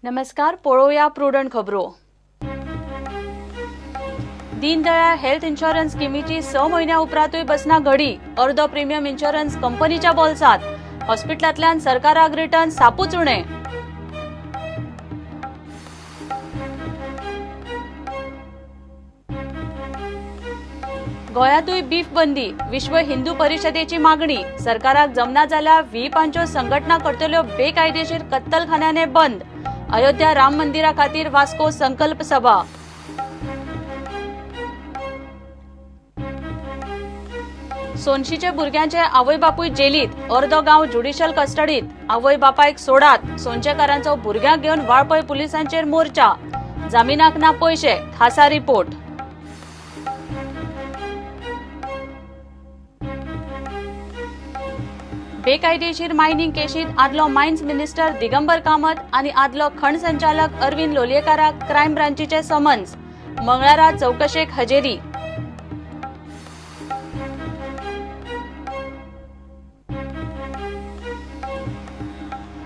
नमस्कार, पळोवया प्रुडंट खबरो। दीनदयाळ हेल्थ इन्शुरन्स स्कीमीची 6 महिन्या उपरांतूय बसना घडी। अर्धो प्रीमियम इन्शुरन्स कंपनीच्या बोल्सांत। हॉस्पिटलांतल्यान सरकाराक रिटर्न सापूच उणे। गोंयांतूय बीफ बंदी। विश्व हिंदू परिशदेची मागणी। सरकाराक जमना जाल्यार व्हीपांच्यो संघटना करतल्यो बेकायदेशीर कत्तलखान्याने बंद। अयोध्या राम मंदिरा खातीर वास्को संकल्प सभा। सोनशीचे भुरग्यांचे आवय बापूय जेलीत। अर्दो गांव ज्युडिशियल कस्टडीत। आवय बापायक सोडात। सोनचेकारांचो भुरग्यांक घेवन वाळपय पुलिसांचेर मोर्चा। जामिनाक ना पैसे, खासा रिपोर्ट। बेकायदेशीर मायनिंग केशीत आदलो मायन्स मिनिस्टर दिगंबर कामत आणि आदलो खण संचालक अरविंद लोलयेकाराक क्रायम ब्रांचीचे समन्स। मंगळारा चौकशेक हजेरी।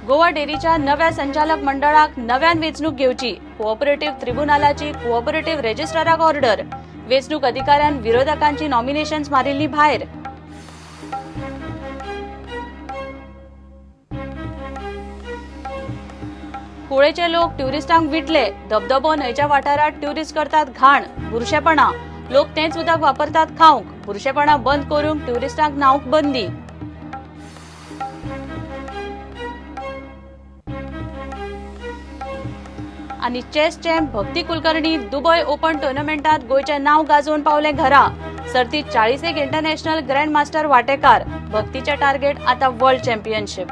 गोवा डेरीच्या नव्या संचालक मंडळाक नव्यान वेंचणूक घेवची। कोऑपरेटिव्ह ट्रिब्युनलाची कोऑपरेटिव्ह रेजिस्ट्राराक ऑर्डर। वेंचणूक अधिकाऱ्यान विरोधकांची नॉमिनेशन्स मारिल्ली भायर। कुळेचे लोक ट्युरिस्टांक विटले। धबधबो न्हंयच्या वाठारात ट्युरिस्ट करतात घाण। बुरशेपणा। लोक तेच उदक वापरतात खावंक। बुरशेपणा बंद करूंक ट्युरिस्टांक न्हावंक बंदी। आणि चेस चॅम्प भक्ती कुलकर्णी दुबय ओपन टुर्नामेंटात गोयचे नाव गाजोवन पावले घरा। सर्तीत 40 इंटरनॅशनल ग्रँड मास्टर वांटेकार। भक्तीचे टार्गेट आता वर्ल्ड चॅम्पियनशिप।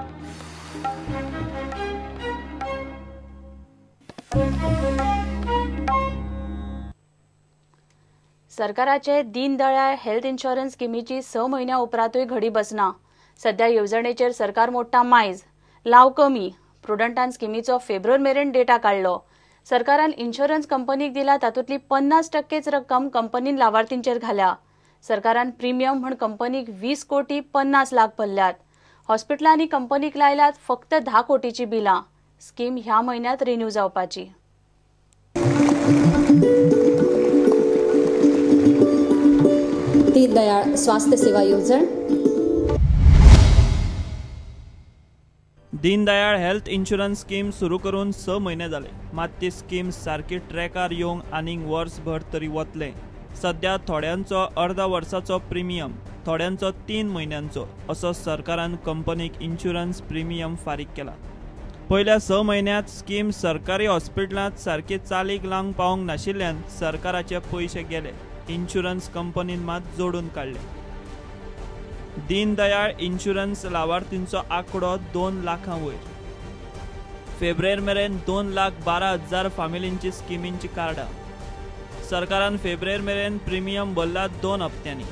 सरकाराचे दीनदयाळ हेल्थ इन्शुरन्स स्कीमीची 6 महिन्या उपरांतूय घडी बसना। सध्या येवजणेचेर सरकार मोडटा मायज। लाव कमी। प्रुडंटान स्कीमीचो फेब्रुवारी मेरेन डेटा काढलो। सरकारान इन्शुरन्स कंपनीक दिला तातूंतली 50% रक्कम कंपनीन लावार्थींचेर घाल्या। सरकारान प्रीमियम म्हण कंपनीक 20 कोटी 50 लाख भरल्यात। हॉस्पिटलांनी कंपनीक लायल्यात फक्त 10 कोटीची बिलां। स्कीम ह्या म्हयन्यात रिन्यू जावपाची। दीनदयाळ स्वास्थ्य सेवा येवजण। दीनदयाळ हेल्थ इन्शुरन्स स्कीम सुरू करून 6 महिने जाले, मात ती स्कीम सारकी ट्रॅकार येवंक आनीक वर्सभर तरी वतले। सध्या थोड्यांचो अर्धा वर्साचो प्रीमियम, थोड्यांचो 3 म्हयन्यांचो असो सरकारान कंपनीक इन्शुरन्स प्रीमियम फारीक केला। पयल्या 6 महिन्यांत स्कीम सरकारी हॉस्पिटलांत सारकी चालीक लावंक पावंक नाशिल्ल्यान सरकाराचे पयशे गेले। इन्शुरन्स कंपनीन मात जोडून काढले। दीनदयाळ इन्शुरन्स लावार्थींचो आंकडो 2 लाखां वयर। फेब्रुवारी मेरेन 2,12,000 फामिलींची स्किमींची कार्डां। सरकारान फेब्रुवारी मेरेन प्रीमियम भरला 2 हप्त्यांनी।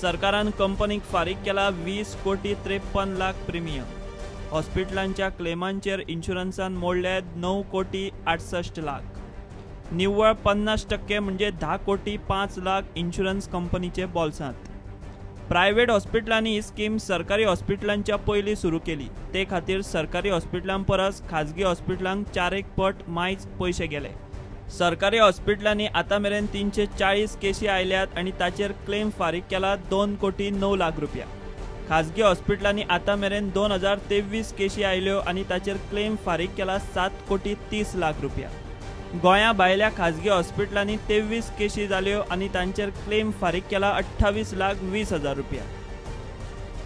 सरकारान कंपनीक फारीक केला 20 कोटी 53 लाख प्रीमियम। हॉस्पिटलांच्या क्लेमांचेर इन्शुरन्सान मोडले 9 कोटी 68 लाख। निव्वळ 50% म्हणजे 10 कोटी 5 लाख इन्शुरन्स कंपनीचे बोल्सांत। प्रायव्हेट हॉस्पिटलांनी ही स्कीम सरकारी हॉस्पिटलांच्या पयलीं सुरू केली। ते खातीर सरकारी हॉस्पिटलां परस खाजगी हॉस्पिटलांक 4 पट मायज पयशे गेले। सरकारी हॉस्पिटलांनी आतां मेरेन 340 केसी आयल्यात आणि ताचेर क्लेम फारीक केला 2 कोटी 9 लाख रुपया। खाजगी हॉस्पिटलांनी आतां मेरेन 2023 केसी आयल्यो आणि ताचेर क्लेम फारीक केला 7 कोटी 30 लाख रुपया। गोंया भायल्या खाजगी हॉस्पिटलांनी 23 केसी जाल्यो आणि तांचेर क्लेम फारीक केला 28 लाख 20 हजार रुपया।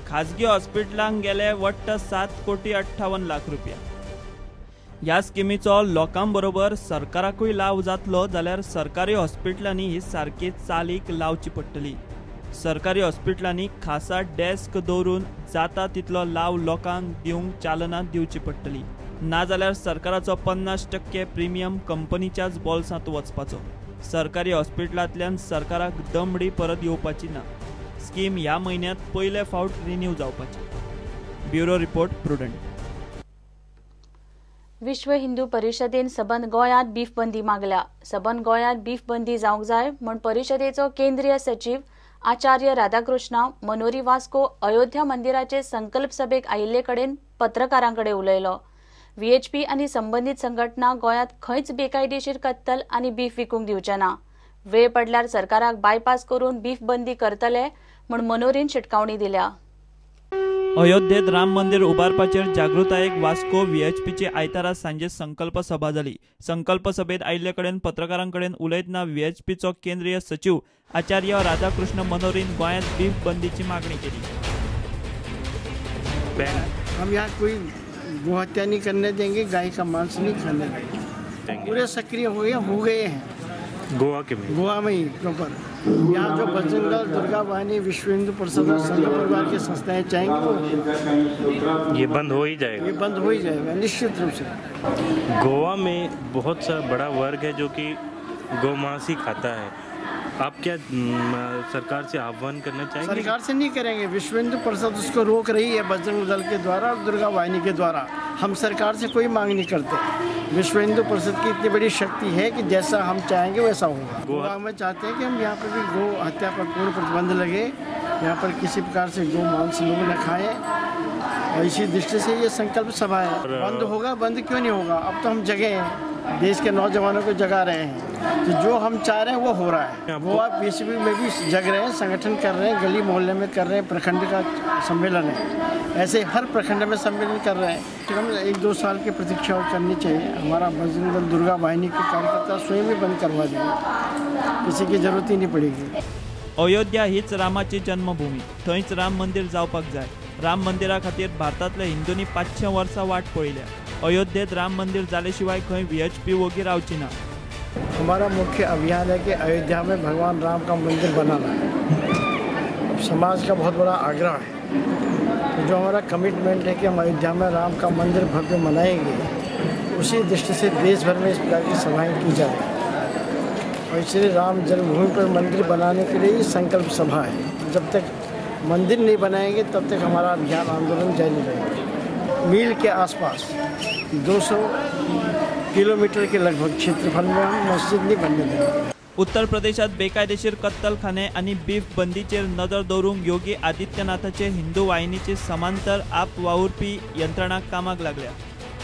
खाजगी हॉस्पिटलांक गेले वट्ट 7 कोटी 58 लाख रुपया। ह्या स्किमीचो लोकां बरोबर सरकाराकूय लाव जातलो जाल्यार सरकारी हॉस्पिटलांनी ही सारकी चालीक लावची पडटली। सरकारी हॉस्पिटलांनी खासा डेस्क दवरून जाता तितलो लाव लोकांक दिवंक चालना दिवची पडटली। नाजाल्यार सरकाराचो 50% प्रीमियम कंपनीच्याच बोल्सांत वचपाचो। सरकारी हॉस्पिटलांतल्यान सरकाराक दमडी परत येवपाची ना। स्कीम ह्या म्हयन्यांत पयले फावट रिन्यू जावपाची। Bureau report prudent. विश्व हिंदू परिशदेन सबंद गोंयांत बीफ बंदी मागल्या। सबंद गोंयांत बीफ बंदी जावंक जाय म्हण परिशदेचो केंद्रीय सचिव आचार्य राधाकृष्ण मनोरी वास्को अयोध्या मंदिराचे संकल्प सभेक आयिल्ले कडेन पत्रकारांकडे उलयलो। VHP आनी संबंधित संघटना गोंयांत खंयच बेकायदेशीर कत्तल आनी बीफ विकूंक दिवचे ना. वेळ पडल्यार सरकाराक बायपास करून बीफ बंदी करतले म्हूण मनोरीन शिटकावणी दिल्या. अयोध्येत राम मंदिर उबारपाचेर जागृतायेक वास्को VHPची आयतारा सांजे संकल्प सभा जाली. संकल्प सभेत आयिल्ले कडेन पत्रकारां कडेन उलयतना VHPचो केंद्रीय सचिव आचार्य राधाकृष्ण मनोरीन गोंयांत बीफ बंदीची मागणी केली. हम यहाँ कोई गोहत्या नहीं करने देंगे, गाय का मांस नहीं खाने देंगे. पूरे सक्रिय हो गए हैं गोवा में ही प्रॉपर. यहाँ जो बजरंग दल, दुर्गा वाहिनी, विश्व हिंदू परिषद और संघ परिवार की संस्थाएं चाहेंगी वो ये बंद हो ही जाएगा. ये बंद हो ही जाएगा निश्चित रूप से. गोवा में बहुत सा बड़ा वर्ग है जो कि गौमांस ही खाता है. आप क्या सरकार से आह्वान करना चाहेंगे? सरकार से नहीं करेंगे, विश्व हिंदू परिषद उसको रोक रही है बजरंग दल के द्वारा और दुर्गा वाहिनी के द्वारा. हम सरकार से कोई मांग नहीं करते. विश्व हिंदू परिषद की इतनी बड़ी शक्ति है कि जैसा हम चाहेंगे वैसा होगा. गोवा में चाहते हैं कि हम यहाँ पर भी गौ हत्या पर पूर्ण प्रतिबंध लगे, यहाँ पर किसी प्रकार से गौ मांस लोग न खाएं. और इसी दृष्टि से ये संकल्प सभा है. बंद होगा, बंद क्यों नहीं होगा? अब तो हम जगे हैं, देश के नौजवानों को जगा रहे हैं. तो जो हम चाह रहे हैं वो हो रहा है. वो आप VHP में भी जग रहे हैं, संगठन कर रहे हैं, गली मोहल्ले में कर रहे हैं, प्रखंड का सम्मेलन है, ऐसे हर प्रखंड में सम्मेलन कर रहे हैं. तो हम 1-2 साल की प्रतीक्षा और करनी चाहिए. हमारा बजरंग दल, दुर्गा वाहिनी के कार्यकर्ता स्वयं ही बंद करवा देंगे, किसी की जरूरत ही नहीं पड़ेगी. अयोध्या हीच रामाची जन्मभूमी. थंयच राम मंदिर जावपाक जाय. राम मंदिरा खातीर भारतांतल्या हिंदूंनी 500 वर्सां वाट पळयल्या. अयोध्येत राम मंदिर जाले शिवाय खंय VHP वोगी रावची ना. हमारा मुख्य अभियान है कि अयोध्या में भगवान राम का मंदिर बनाना है. समाज का बहुत बड़ा आग्रह है. तो जो हमारा कमिटमेंट है कि हम अयोध्या में राम का मंदिर भव्य बनाएंगे, उसी दृष्टि से देश भर में इस प्रकार की सभाएँ की जा रही हैं. और इसलिए राम जन्मभूमि पर मंदिर बनाने के लिए संकल्प सभा है. जब तक मंदिर नहीं बनाएंगे तब तक हमारा अभियान आंदोलन जारी रहेगा. मील के आसपास 200 किलोमीटर के लगभग क्षेत्रफल में हम मस्जिद नहीं बनने देंगे. उत्तर प्रदेशात बेकायदेशीर कत्तलखाने आणि बीफ बंदीचेर नजर दवरूंक योगी आदित्यनाथाचे हिंदू वाहिनीचे समांतर आप वावुरपी यंत्रणा कामाक लागल्या.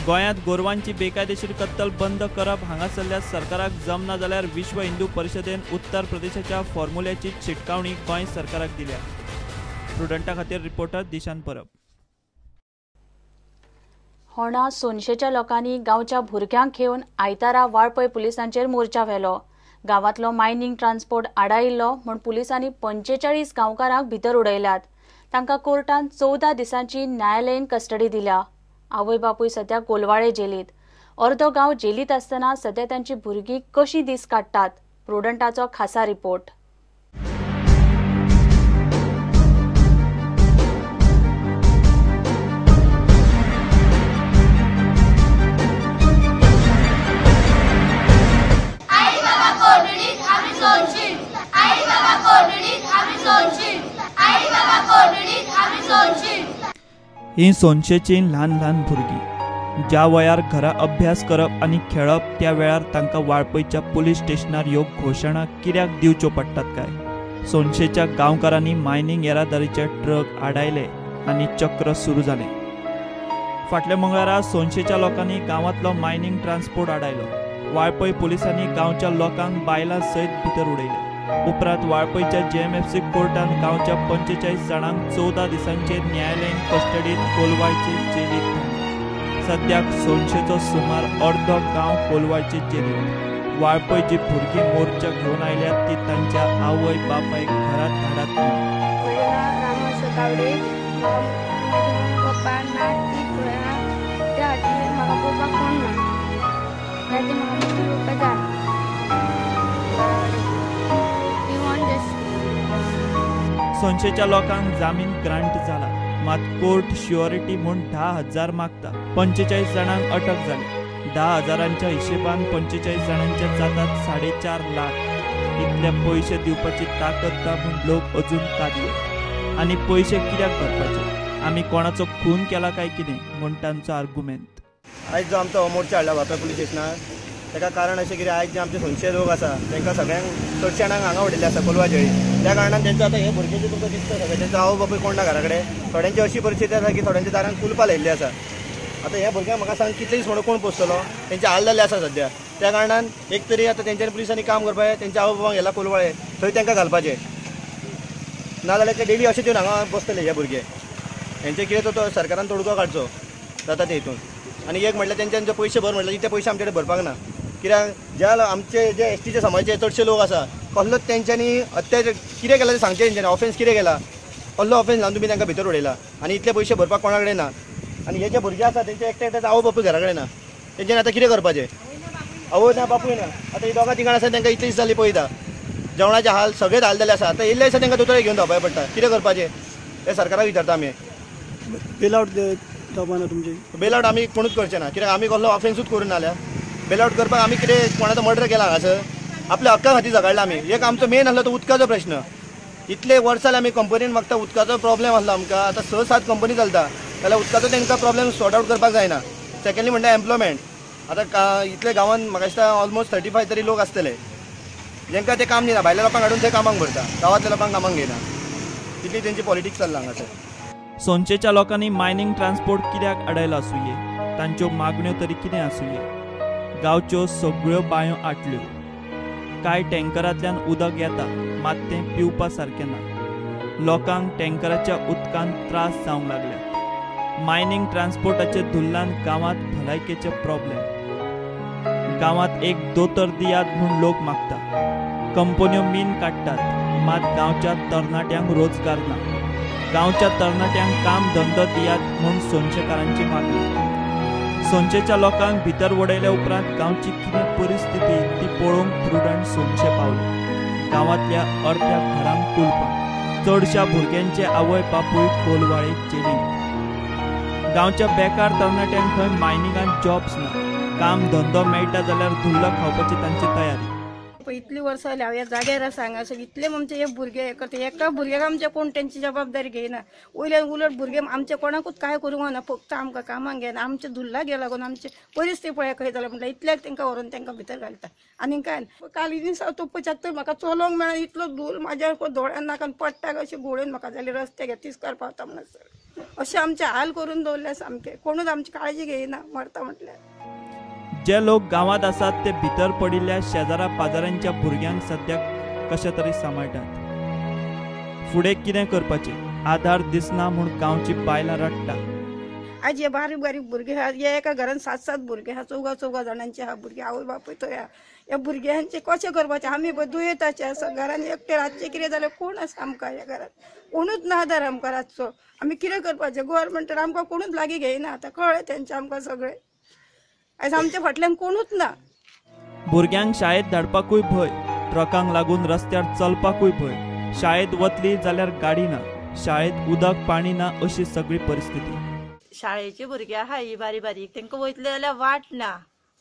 गोंयांत गोरवांची बेकायदेशीर कत्तल बंद करप हांगासरल्या सरकाराक जमना जाल्यार विश्व हिंदू परिशदेन उत्तर प्रदेशाच्या फॉर्म्युल्याची शिटकावणी गोंय सरकाराक दिल्या. प्रुडंटा खातीर रिपोर्टर दिशांत परब. होणा सोनशेच्या लोकांनी गांवच्या भुरग्यांक घेवन आयतारा वाळपय पुलिसांचेर मोर्चा व्हेलो. गांवांतलो मायनिंग ट्रान्सपोर्ट आडायिल्लो म्हूण पुलिसांनी 45 गांवकारांक भितर उडयल्यात. तांकां कोर्टान 14 दिसांची न्यायालयीन कस्टडी दिल्या. आवय बापूय सध्या कोलवाळे जेलीत. अर्दो गांव जेलीत आसतना सध्या तांची भुरगीं कशी दीस काडटात. प्रुडंटाचो खासा रिपोर्ट. ही सोनशेची ल्हान ल्हान भुरगीं ज्या वयार घरा अभ्यास करप आनी खेळप त्या वेळार तांकां वाळपयच्या पुलीस स्टेशनार येवंक घोशणा कित्याक दिवच्यो पडटात काय. सोनशेच्या गांवकारांनी मायनिंग येरादारीचे ट्रक आडायले आनी चक्र सुरू जालें. फाटल्या मंगळारा सोनशेच्या लोकांनी गांवांतलो मायनिंग ट्रान्सपोर्ट आडायलो. वाळपय पुलिसांनी गांवच्या लोकांक बायलां सयत भितर उडयले. उपरांत वाळपयच्या JMFC कोर्टान गांवच्या 45 जाणांक 14 दिसांचे न्यायालयीन कस्टडीत कोलवाळचे जेलीत. सद्याक सोनशेचो सुमार अर्दो गांव कोलवाळचे जेलीत. वाळपय जी भुरगीं मोर्चा घेवन आयल्यात ती तांच्या आवय बापायक घरात धाडत ना. सोनशेच्या लोकांक जामीन ग्रांट जाला. मात कोर्ट श्युअरिटी म्हूण 10,000 मागता. 45 जाणांक अटक जाली. 10,000च्या हिशेबान 45 जाणांच्या जातात 4.5 लाख. इतले पयशे दिवपाची ताकद ना म्हूण लोक अजून कादले. आनी पयशे कित्याक भरपाचे? आमी कोणाचो खून केला काय कितें म्हूण तांचो आर्ग्युमेंट. आयज जो आमचो हो मोर्चा हाडला वापरा पुलीस स्टेशनार, ताका कारण अशें कितें आयज जे आमचे सोनशे लोक आसा तांकां सगळ्यांक चडशे जाणांक हांगा उडयल्ले आसा कोलवा जळी. त्या कारणान तेंचो आतां हे भुरगे तुमकां दिसता सगळें तेंचो आवय बापूय कोण ना घरा कडेन. थोड्यांची अशी परिस्थिती आसा की थोड्यांच्या दारांक कुलपां लायिल्लीं आसा. आता ह्या भुरग्यांक म्हाका सांग कितले दीस म्हणून कोण पोसतलो, तेंचे हाल जाल्ले आसा सध्या. त्या कारणान एक तरी आता तेंच्यांनी पुलिसांनी काम करपाचें, तेंच्या आवय बापांक गेला कोलवाळे थंय तेंकां घालपाचें, नाजाल्यार ते डेली अशें येवन हांगा बसतले हे भुरगे. हेंचे कितें तो सरकारान तोडगो काडचो जाता ते हितून. आनी एक म्हटल्यार तेंचे पयशे भर म्हटल्यार इतले पयशे आमचे कडेन भरपाक ना. कित्याक ज्या आमचे जे एसटीचे समाजाचे चडशे लोक आसा कसलोच तेंच्यांनी अत्याचार कितें केला ते सांगचे तेंच्यांनी, ऑफेन्स कितें केला, कसलो ऑफेन्स लावन तुमी तांकां भितर उडयला आनी इतले पयशे भरपाक कोणा कडेन ना. आनी हे जे भुरगे आसा तेंचे एकटे आवय बापूय घरा कडेन ना, तेंच्यांनी आतां कितें करपाचें, आवय ना बापूय ना. आतां ही दोगां तिगां आसा तेंकां इतली दीस जाली पळयता, जेवणाचे हाल सगळेच हाल जाले आसा. आतां येयल्ले आसा तेंकां दोतोर घेवन धांवपाक पडटा, कितें करपाचें हे सरकाराक विचारता आमी. बेल आउट ना तुमचे बेल आउट आमी कोणूच करचे ना, कित्याक आमी कसलो ऑफेन्सूच करून ना. जाल्यार बेल आउट करपाक आमी कितें कोणाचो मर्डर केला हांगासर, आपल्या हक्का खातीर झगडला आमी. एक आमचो मेन आसलो तो उदकाचो प्रश्न. इतले वर्सां आमी कंपनीन मागता, उदकाचो प्रॉब्लेम आसलो आमकां. आतां 6-7 कंपनी चलता जाल्यार उदकाचो तांकां प्रॉब्लेम सॉर्ट आउट करपाक जायना. सेकंडली म्हणल्यार एम्प्लॉयमेंट. आतां इतले गांवांत म्हाका दिसता ऑलमोस्ट 35 तरी लोक आसतले जेंकां ते काम दिना, भायल्या लोकांक हाडून ते कामाक भरता, गांवांतल्या लोकांक कामाक घेना. इतली तेंची पॉलिटिक्स चल्ला हांगासर. सोनचेच्या लोकांनी मायनिंग ट्रान्सपोर्ट कित्याक अडयला आसूये, तांच्यो मागण्यो तरी कितें आसूये. गांवच्यो सगळ्यो बांयो आटल्यो, कांय टँकरांतल्यान उदक येता मात तें पिवपा सारकें ना. लोकांक टँकराच्या उदकान त्रास जावंक लागल्यात. मायनिंग ट्रान्सपोर्टाचे धुल्लान गांवांत भलायकेचे प्रॉब्लेम. गांवांत एक दोतोर दियात म्हूण लोक मागता. कंपन्यो मीन काडटात मात गांवच्या तरणाट्यांक रोजगार ना. गांवच्या तरणाट्यांक काम धंदो दियात म्हूण सोनचेकारांची मागणी. सोनचेच्या लोकांक भितर उडयल्या उपरांत गांवची कितें परिस्थिती ती पळोवंक प्रुडंट सोनचे पावले. गांवांतल्या अर्ध्या घरांक कुलपां, चडशा भुरग्यांचे आवय बापूय कोलवाळेक जेलींत. गांवच्या बेकार तरणाट्यांक खंय मायनिंगान जॉब्स ना. काम धंदो मेळटा जाल्यार धुल्लो खावपाची तांची तयारी. इतली वर्सां जाली हांव ह्या जाग्यार आसा हांगासर. इतले आमचे हे भुरगे हे करता, एका भुरग्याक आमचे कोण तेंची जबाबदारी घेयना. वयल्यान उलट भुरगे आमचे कोणाकूच काय करूंक ना, फक्त आमकां कामाक घेना. आमचे धुल्ला गेला लागून आमची परिस्थिती पळय खंय जाल्यार म्हटल्यार इतल्याक तांकां व्हरून तांकां भितर घालता. आनी काय काल दिसा तो 75 म्हाका चलोवंक मेळना, इतलो धूल म्हाज्या दोळ्यान नाकान पडटा अशें घोळून म्हाका जाले रस्त्याक तिस्कार पावता म्हणसर. अशें आमचे हाल करून दवरले सामके, कोणूच आमची काळजी घेयना मरता म्हटल्यार. जे लोक गांवांत आसात ते भितर पडिल्ल्या शेजारा पाजारांच्या भुरग्यांक सद्याक कशे तरी सांबाळटात. फुडें कितें करपाचें आधार दिसना म्हूण गांवची बायलां रडटा. आज हे बारीक बारीक भुरगे आहा, हे एका घरान 7-7 भुरगे आहा, 4 जाणांचे आहा भुरगे, आवय बापूय थंय आहा. ह्या भुरग्यांचे कशें करपाचें, आमी दुयेंताचे आसा. घरान एकटे रातचे कितें जाल्यार कोण आसा आमकां, ह्या घरान कोणूच ना आधार आमकां रातचो. आमी कितें करपाचें, गव्हर्मेंट आमकां कोणूच लागीं घेयना. आतां कळ्ळें तेंचें आमकां सगळें, आयज आमच्या फाटल्यान कोणूच ना. भुरग्यांक शाळेत धाडपाकूय भंय, ट्रकांक लागून रस्त्यार चलपाकूय भंय. शाळेत वतली जाल्यार गाडी ना, शाळेत उदक पाणी ना, अशी सगळी परिस्थिती. शाळेची भुरगीं आहा ही बारीक बारीक, तांकां वयतले जाल्यार वाट ना.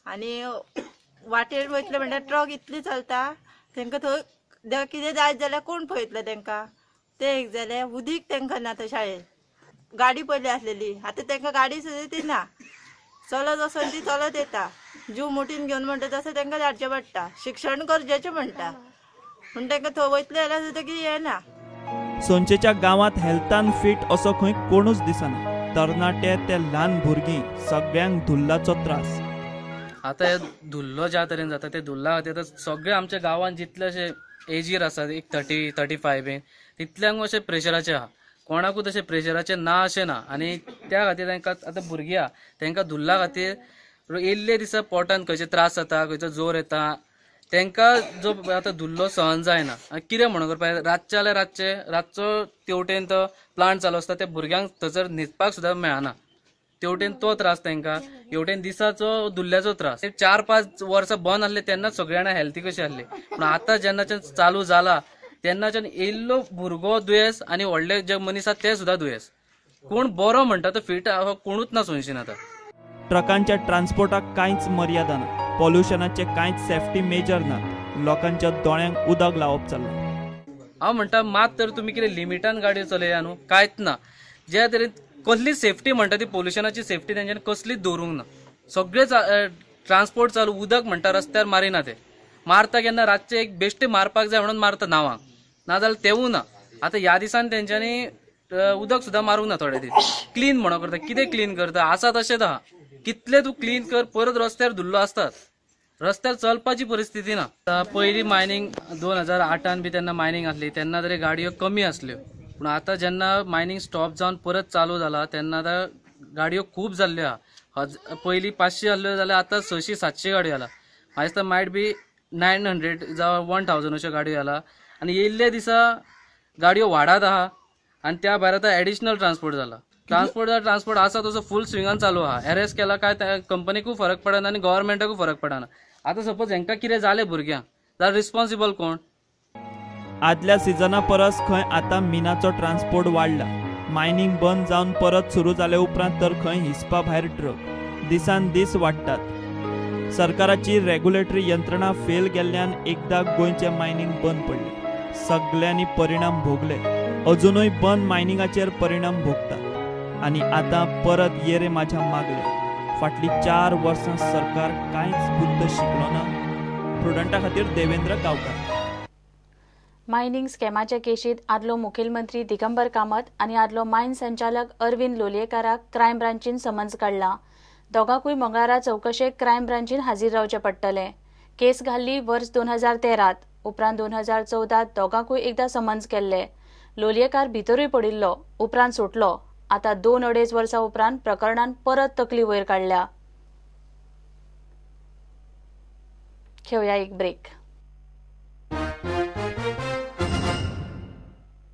आनी वाटेर वयतले म्हणल्यार ट्रक इतली चलता, तांकां थंय कितें जाय जाल्यार कोण पळयतले तांकां. ते एक जालें, उदीक तांकां ना थंय शाळेत. गाडी पयली आसलेली, आतां तांकां गाडी सुद्दां ती ना. चलत वचून ती चलत येता, जीव मुठीन घेवन म्हणटा तसं तांकां धाडचें पडटा. शिक्षण गरजेचें म्हणटा, पूण तांकां थंय वयतले जाल्यार सुद्दां कितें येना. सोनचेच्या गांवांत हेल्थान फिट असो खंय कोणूच दिसना. तरणाटे ते ल्हान भुरगीं सगळ्यांक धुल्लाचो त्रास. आतां हे धुल्लो ज्या तरेन जाता ते धुल्ला खातीर सगळे आमच्या गांवांत जितले अशे एजीर आसात, एक 30-35 बीन, तितल्यांक अशे प्रेशराचे आहा. कोणाकूच अशें प्रेशराचें ना अशें ना. आनी त्या खातीर तांकां आतां भुरगीं आहा तांकां धुल्ला खातीर येयल्ले दिसा पोटान खंयचे त्रास जाता, खंयचो जोर येता, तांकां जो आतां धुल्लो सहन जायना. कितें म्हणून करपाचें, रातचे जाल्यार रातचो तेवटेन तो प्लांट चालू आसता, त्या भुरग्यांक थंयसर न्हिदपाक सुद्दां मेळना. तेवटेन तो त्रास तांकां, हेवटेन दिसाचो धुल्ल्याचो त्रास. 4-5 वर्सां बंद आसले तेन्नाच सगळे जाणां हेल्थी कशी आसली, पूण आतां जेन्नाच्यान चालू जाला तेन्नाच्यान येयल्लो भुरगो दुयेंस आनी व्हडले जे मनीस आसा ते सुद्दां दुयेंस. कोण बरो म्हणटा तो फिट कोणूच ना सोयशीन. आतां ट्रकांच्या ट्रान्सपोर्टाक कांयच मर्यादा ना, पॉल्युशनाचे कांयच सेफ्टी मेजर नात. लोकांच्या दोळ्यांक उदक लावप चल्लां. हांव म्हणटा मात तर तुमी कितें लिमिटान गाडयो चलया न्हू, कांयच ना. ज्या तरेन कसलीच सेफ्टी म्हणटा ती पोल्युशनाची सेफ्टी तेंच्यांनी कसलीच दवरूंक ना. सगळे ट्रान्सपोर्ट चालू, उदक म्हणटा रस्त्यार मारिना. ते मारता केन्ना रातचे एक बेश्टे मारपाक जाय म्हणून मारता नांवांक, नाजाल्यार तेवूय ना. आतां ह्या दिसान तेंच्यांनी उदक सुद्धा मारूंक ना थोडे दीस क्लीन म्हणून करता कितें क्लीन करता आसा तशेंच आहा कितले तूं क्लीन कर परत रस्त्यार धुल्लो असतात रस्त्यार चलपाची परिस्थिती ना पयलीं मायनिंग 2008 बी तेन्ना मायनिंग आसली तेन्ना तरी गाडयो कमी आसल्यो पूण आतां जेन्ना मायनिंग स्टॉप जावन परत चालू जाला तेन्ना आतां गाडयो खूब जाल्ल्यो आहा पयलीं 500 आसल्यो जाल्यार आतां 600-700 गाडयो जाला म्हाका दिसता मायट बी 900 जावं 1000 अश्यो गाडयो जाला आनी येयल्ल्या दिसा गाडयो वाडत आहा आनी त्या भायर आतां एडिशनल ट्रान्सपोर्ट जाला ट्रान्सपोर्ट आसा तसो फूल स्विंगान चालू आहा अरेस्ट केला काय कंपनीकूय फरक पडना आनी गव्हर्मेंटाकूय फरक पडना आतां सपोज हेंकां कितें जालें भुरग्यांक जाल्यार रिस्पॉन्सिबल कोण आदल्या सिजना परस खंय आतां मिनाचो ट्रान्सपोर्ट वाडला मायनिंग बंद जावन परत सुरू जाले उपरांत तर खंय हिसपा भायर ट्रक दिसान दीस वाडटात सरकाराची रेग्युलेटरी यंत्रणा फेल गेल्ल्यान एकदां गोंयचें मायनिंग बंद पडलें सगळ्यांनी परिणाम भोगले अजुनूय बंद मायनिंगाचेर परिणाम भोगतात आनी आतां परत येरे म्हाज्या मागले फाटलीं 4 वर्सां सरकार कांयच बुद्ध शिकलो ना प्रुडंटा खातीर देवेंद्र गांवकार मायनिंग स्कॅमाचे केशीत आदलो मुखेलमंत्री दिगंबर कामत आनी आदलो मायन संचालक अरविंद लोलयेकाराक क्रायम ब्रांचीन समन्स काडला दोगांकूय मंगळारा चौकशेक क्रायम ब्रांचीन हाजीर रावचें पडटलें केस घाल्ली वर्स 2013 उपरांत 2014 दोगांकूय एकदां समन्स केल्ले लोलयेकार भितरूय पडिल्लो उपरांत सुटलो आतां 2-2.5 वर्सां उपरांत प्रकरणान परत तकली वयर काडल्या घेवया एक ब्रेक